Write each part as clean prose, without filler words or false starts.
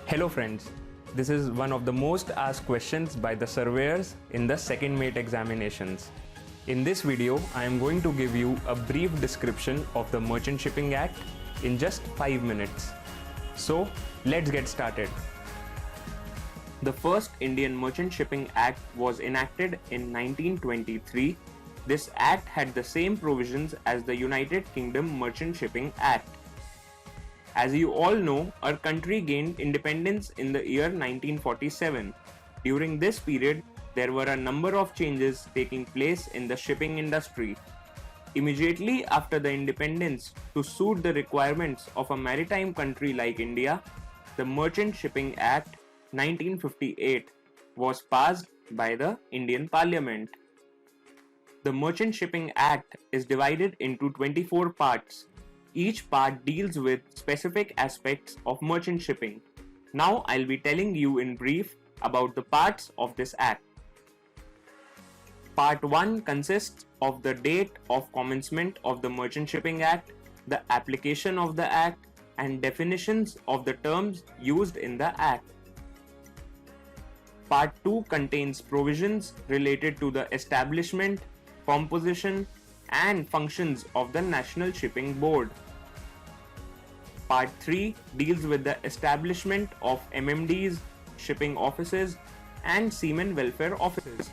Hello friends, this is one of the most asked questions by the surveyors in the second mate examinations. In this video, I am going to give you a brief description of the Merchant Shipping Act in just 5 minutes. So, let's get started. The first Indian Merchant Shipping Act was enacted in 1923. This act had the same provisions as the United Kingdom Merchant Shipping Act. As you all know, our country gained independence in the year 1947. During this period, there were a number of changes taking place in the shipping industry. Immediately after the independence, to suit the requirements of a maritime country like India, the Merchant Shipping Act 1958 was passed by the Indian Parliament. The Merchant Shipping Act is divided into 24 parts. Each part deals with specific aspects of merchant shipping. Now I'll be telling you in brief about the parts of this act. Part 1 consists of the date of commencement of the Merchant Shipping Act, the application of the act, and definitions of the terms used in the act. Part 2 contains provisions related to the establishment, composition, and functions of the National Shipping Board. Part 3 deals with the establishment of MMDs, shipping offices, and seamen welfare offices.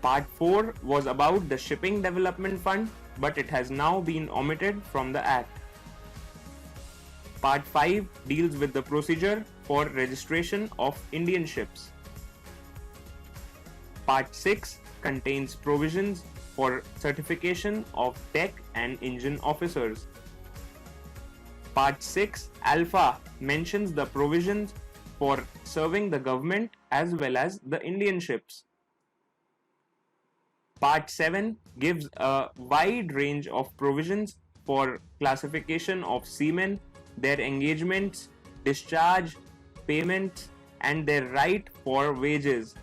Part 4 was about the Shipping Development Fund, but it has now been omitted from the Act. Part 5 deals with the procedure for registration of Indian ships. Part 6 contains provisions for certification of deck and engine officers. Part 6 Alpha mentions the provisions for serving the government as well as the Indian ships. Part 7 gives a wide range of provisions for classification of seamen, their engagements, discharge, payments, and their right for wages.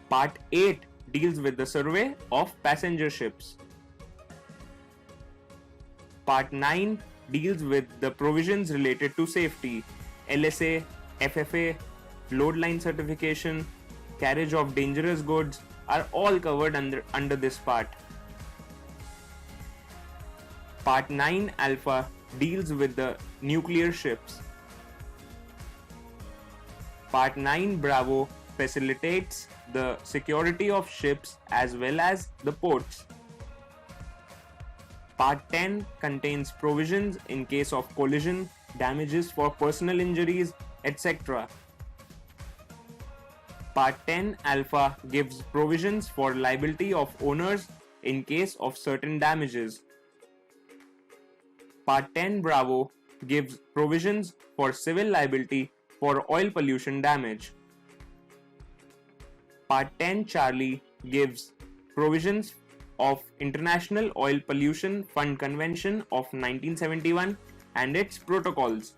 Part 8 deals with the survey of passenger ships. Part 9 deals with the provisions related to safety, LSA, FFA, load line certification, carriage of dangerous goods are all covered under this part. Part 9 Alpha deals with the nuclear ships. Part 9 Bravo facilitates the security of ships as well as the ports. Part 10 contains provisions in case of collision, damages for personal injuries, etc. Part 10 Alpha gives provisions for liability of owners in case of certain damages. Part 10 Bravo gives provisions for civil liability for oil pollution damage. Part 10 Charlie gives provisions of International Oil Pollution Fund Convention of 1971 and its protocols.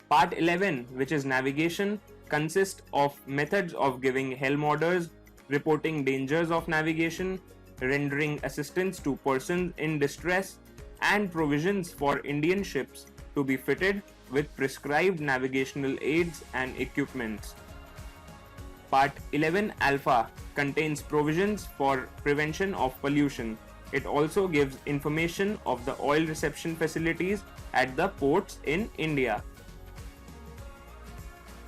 Part 11, which is navigation, consists of methods of giving helm orders, reporting dangers of navigation, rendering assistance to persons in distress, and provisions for Indian ships to be fitted with prescribed navigational aids and equipments. Part 11 Alpha contains provisions for prevention of pollution. It also gives information of the oil reception facilities at the ports in India.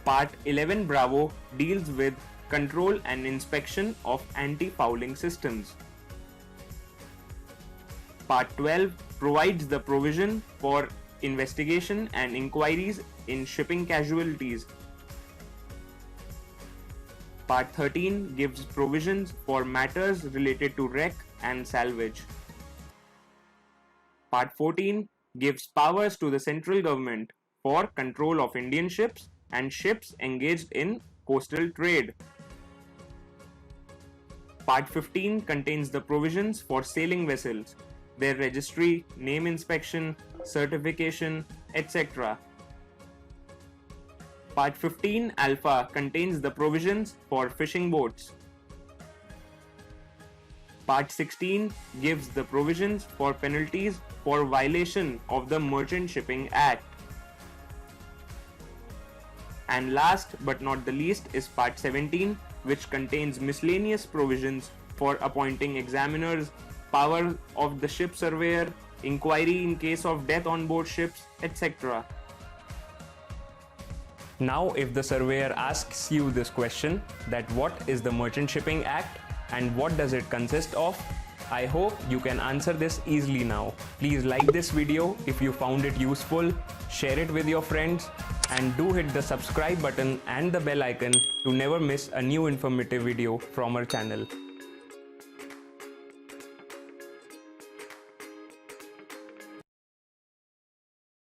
Part 11 Bravo deals with control and inspection of anti-fouling systems. Part 12 provides the provision for investigation and inquiries in shipping casualties. Part 13 gives provisions for matters related to wreck and salvage. Part 14 gives powers to the central government for control of Indian ships and ships engaged in coastal trade. Part 15 contains the provisions for sailing vessels, their registry, name inspection, certification, etc. Part 15 Alpha contains the provisions for fishing boats. Part 16 gives the provisions for penalties for violation of the Merchant Shipping Act. And last but not the least is Part 17, which contains miscellaneous provisions for appointing examiners, power of the ship surveyor, inquiry in case of death on board ships, etc. Now, if the surveyor asks you this question, that what is the Merchant Shipping Act and what does it consist of, I hope you can answer this easily now. Please like this video if you found it useful, share it with your friends, and do hit the subscribe button and the bell icon to never miss a new informative video from our channel.